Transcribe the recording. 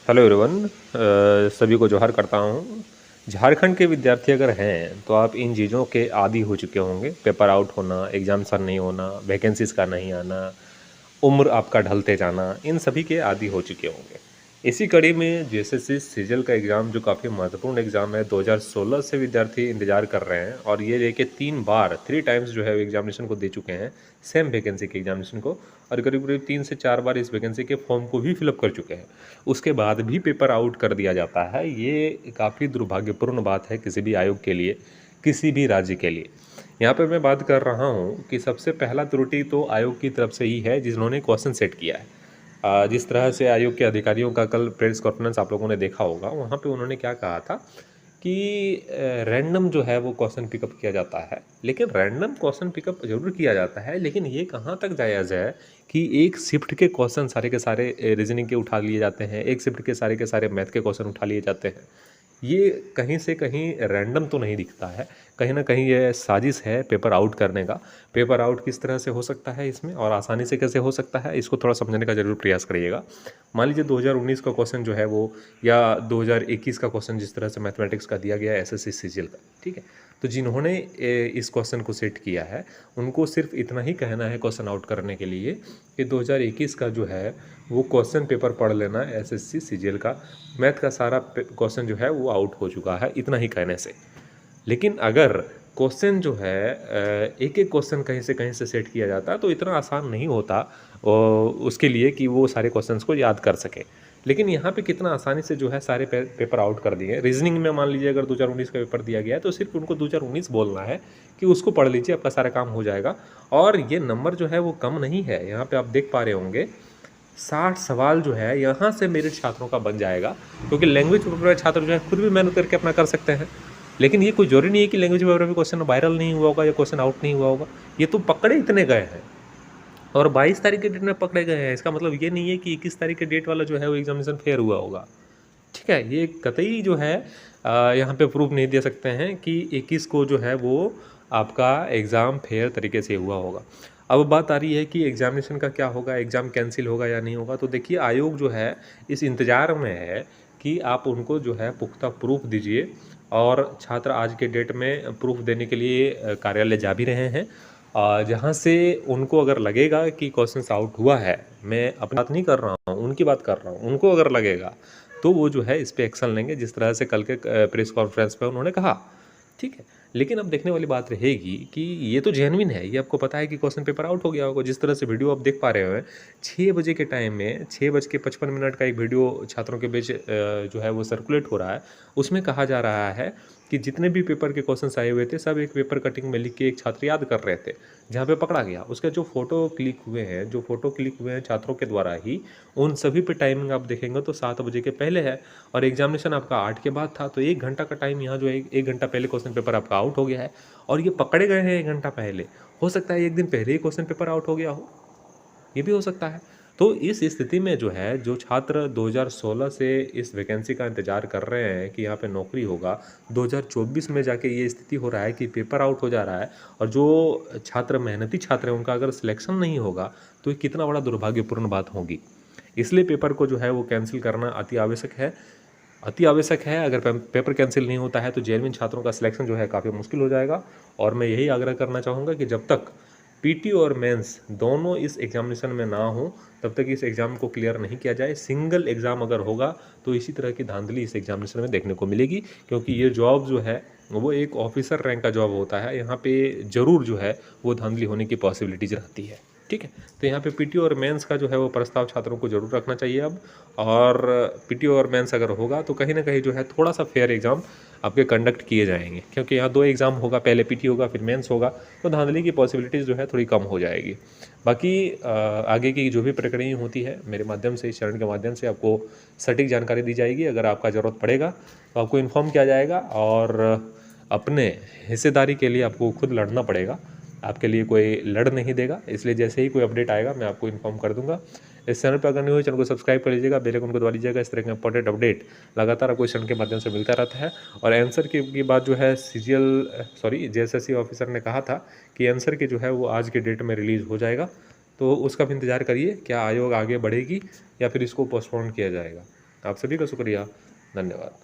Hello everyone, सभी को जोहार करता हूँ। झारखंड के विद्यार्थी अगर हैं तो आप इन चीज़ों के आदी हो चुके होंगे। पेपर आउट होना, एग्ज़ाम सर नहीं होना, वैकेंसीज़ का नहीं आना, उम्र आपका ढलते जाना, इन सभी के आदी हो चुके होंगे। इसी कड़ी में जेएसएससी सीजीएल का एग्ज़ाम जो काफ़ी महत्वपूर्ण एग्ज़ाम है, 2016 से विद्यार्थी इंतज़ार कर रहे हैं और ये देखिए 3 टाइम्स जो है वो एग्ज़ामिनेशन को दे चुके हैं, सेम वैकेंसी के एग्ज़ामिनेशन को, और करीब-करीब 3 से 4 बार इस वैकेंसी के फॉर्म को भी फिलअप कर चुके हैं। उसके बाद भी पेपर आउट कर दिया जाता है। ये काफ़ी दुर्भाग्यपूर्ण बात है किसी भी आयोग के लिए, किसी भी राज्य के लिए। यहाँ पे मैं बात कर रहा हूँ कि सबसे पहला त्रुटि तो आयोग की तरफ से ही है जिन्होंने क्वेश्चन सेट किया है। जिस तरह से आयोग के अधिकारियों का कल प्रेस कॉन्फ्रेंस आप लोगों ने देखा होगा, वहाँ पे उन्होंने क्या कहा था कि रैंडम जो है वो क्वेश्चन पिकअप किया जाता है। लेकिन रैंडम क्वेश्चन पिकअप ज़रूर किया जाता है, लेकिन ये कहाँ तक जायज़ है कि एक शिफ्ट के क्वेश्चन सारे के सारे रीजनिंग के उठा लिए जाते हैं, एक शिफ्ट के सारे मैथ के क्वेश्चन उठा लिए जाते हैं। ये कहीं से कहीं रैंडम तो नहीं दिखता है, कहीं ना कहीं ये साजिश है पेपर आउट करने का। पेपर आउट किस तरह से हो सकता है इसमें और आसानी से कैसे हो सकता है, इसको थोड़ा समझने का ज़रूर प्रयास करिएगा। मान लीजिए 2019 का क्वेश्चन जो है वो, या 2021 का क्वेश्चन जिस तरह से मैथमेटिक्स का दिया गया है एसएससी सीजीएल का, ठीक है। तो जिन्होंने इस क्वेश्चन को सेट किया है, उनको सिर्फ इतना ही कहना है क्वेश्चन आउट करने के लिए कि 2021 का जो है वो क्वेश्चन पेपर पढ़ लेना एसएससी सीजीएल का। मैथ का सारा क्वेश्चन जो है वो आउट हो चुका है, इतना ही कहने से। लेकिन अगर क्वेश्चन जो है एक एक क्वेश्चन कहीं से सेट किया जाता तो इतना आसान नहीं होता उसके लिए कि वो सारे क्वेश्चंस को याद कर सके। लेकिन यहाँ पे कितना आसानी से जो है सारे पेपर आउट कर दिए। रीजनिंग में मान लीजिए अगर 2019 का पेपर दिया गया है तो सिर्फ उनको 2019 बोलना है कि उसको पढ़ लीजिए, आपका सारा काम हो जाएगा। और ये नंबर जो है वो कम नहीं है, यहाँ पे आप देख पा रहे होंगे 60 सवाल जो है यहाँ से मेरिट छात्रों का बन जाएगा, क्योंकि लैंग्वेज पेपर वाले छात्र जो है खुद भी मेहनत करके अपना कर सकते हैं। लेकिन ये कोई जरूरी नहीं है कि लैंग्वेज पेपर में क्वेश्चन वायरल नहीं हुआ होगा या क्वेश्चन आउट नहीं हुआ होगा। ये तो पकड़े इतने गए हैं और 22 तारीख के डेट में पकड़े गए हैं, इसका मतलब ये नहीं है कि 21 तारीख के डेट वाला जो है वो एग्जामिनेशन फेयर हुआ होगा। ठीक है, ये कतई जो है यहाँ पे प्रूफ नहीं दे सकते हैं कि 21 को जो है वो आपका एग्ज़ाम फेयर तरीके से हुआ होगा। अब बात आ रही है कि एग्ज़ामिनेशन का क्या होगा, एग्ज़ाम कैंसिल होगा या नहीं होगा। तो देखिए आयोग जो है इस इंतज़ार में है कि आप उनको जो है पुख्ता प्रूफ दीजिए, और छात्र आज के डेट में प्रूफ देने के लिए कार्यालय जा भी रहे हैं। जहाँ से उनको अगर लगेगा कि क्वेश्चन आउट हुआ है, मैं अपनी बात नहीं कर रहा हूँ, उनकी बात कर रहा हूँ, उनको अगर लगेगा तो वो जो है इस पे एक्शन लेंगे, जिस तरह से कल के प्रेस कॉन्फ्रेंस में उन्होंने कहा। ठीक है, लेकिन अब देखने वाली बात रहेगी कि ये तो जेन्युइन है, ये आपको पता है कि क्वेश्चन पेपर आउट हो गया होगा। जिस तरह से वीडियो आप देख पा रहे हो, 6 बजे के टाइम में 6:55 का एक वीडियो छात्रों के बीच जो है वो सर्कुलेट हो रहा है। उसमें कहा जा रहा है कि जितने भी पेपर के क्वेश्चंस आए हुए थे सब एक पेपर कटिंग में लिख के एक छात्र याद कर रहे थे, जहाँ पे पकड़ा गया। उसके जो फोटो क्लिक हुए हैं छात्रों के द्वारा ही, उन सभी पे टाइमिंग आप देखेंगे तो 7 बजे के पहले है, और एग्जामिनेशन आपका 8 के बाद था। तो 1 घंटा का टाइम यहाँ जो है, 1 घंटा पहले क्वेश्चन पेपर आपका आउट हो गया है, और ये पकड़े गए हैं 1 घंटा पहले। हो सकता है 1 दिन पहले ही क्वेश्चन पेपर आउट हो गया हो, ये भी हो सकता है। तो इस स्थिति में जो है, जो छात्र 2016 से इस वैकेंसी का इंतज़ार कर रहे हैं कि यहाँ पे नौकरी होगा, 2024 में जाके ये स्थिति हो रहा है कि पेपर आउट हो जा रहा है, और जो छात्र मेहनती छात्र हैं उनका अगर सिलेक्शन नहीं होगा तो ये कितना बड़ा दुर्भाग्यपूर्ण बात होगी। इसलिए पेपर को जो है वो कैंसिल करना अति आवश्यक है, अति आवश्यक है। अगर पेपर कैंसिल नहीं होता है तो जेन्युइन छात्रों का सिलेक्शन जो है काफ़ी मुश्किल हो जाएगा। और मैं यही आग्रह करना चाहूँगा कि जब तक पीटी और मेंस दोनों इस एग्जामिनेशन में ना हो, तब तक इस एग्ज़ाम को क्लियर नहीं किया जाए। सिंगल एग्ज़ाम अगर होगा तो इसी तरह की धांधली इस एग्जामिनेशन में देखने को मिलेगी, क्योंकि ये जॉब जो है वो एक ऑफिसर रैंक का जॉब होता है। यहाँ पे ज़रूर जो है वो धांधली होने की पॉसिबिलिटीज रहती है। ठीक है, तो यहाँ पे पीटी और मेंस का जो है वो प्रस्ताव छात्रों को जरूर रखना चाहिए अब। और पीटी और मेंस अगर होगा तो कहीं ना कहीं जो है थोड़ा सा फेयर एग्ज़ाम आपके कंडक्ट किए जाएंगे, क्योंकि यहाँ 2 एग्ज़ाम होगा, पहले पीटी होगा फिर मेंस होगा, तो धांधली की पॉसिबिलिटीज़ जो है थोड़ी कम हो जाएगी। बाकी आगे की जो भी प्रक्रिया होती है मेरे माध्यम से, इस चरण के माध्यम से आपको सटीक जानकारी दी जाएगी। अगर आपका ज़रूरत पड़ेगा तो आपको इन्फॉर्म किया जाएगा, और अपने हिस्सेदारी के लिए आपको खुद लड़ना पड़ेगा, आपके लिए कोई लड़ नहीं देगा। इसलिए जैसे ही कोई अपडेट आएगा मैं आपको इन्फॉर्म कर दूंगा। इस चैनल पर अगर नहीं हो, चैनल को सब्सक्राइब कर लीजिएगा, बेल आइकन को दबा लीजिएगा। इस तरह का इंपॉर्टेंट अपडेट लगातार आपको इस चैनल के माध्यम से मिलता रहता है। और आंसर की बात जो है जेएसएससी ऑफिसर ने कहा था कि आंसर की जो है वो आज के डेट में रिलीज़ हो जाएगा, तो उसका भी इंतज़ार करिए। क्या आयोग आगे बढ़ेगी या फिर इसको पोस्टपोन किया जाएगा। आप सभी का शुक्रिया, धन्यवाद।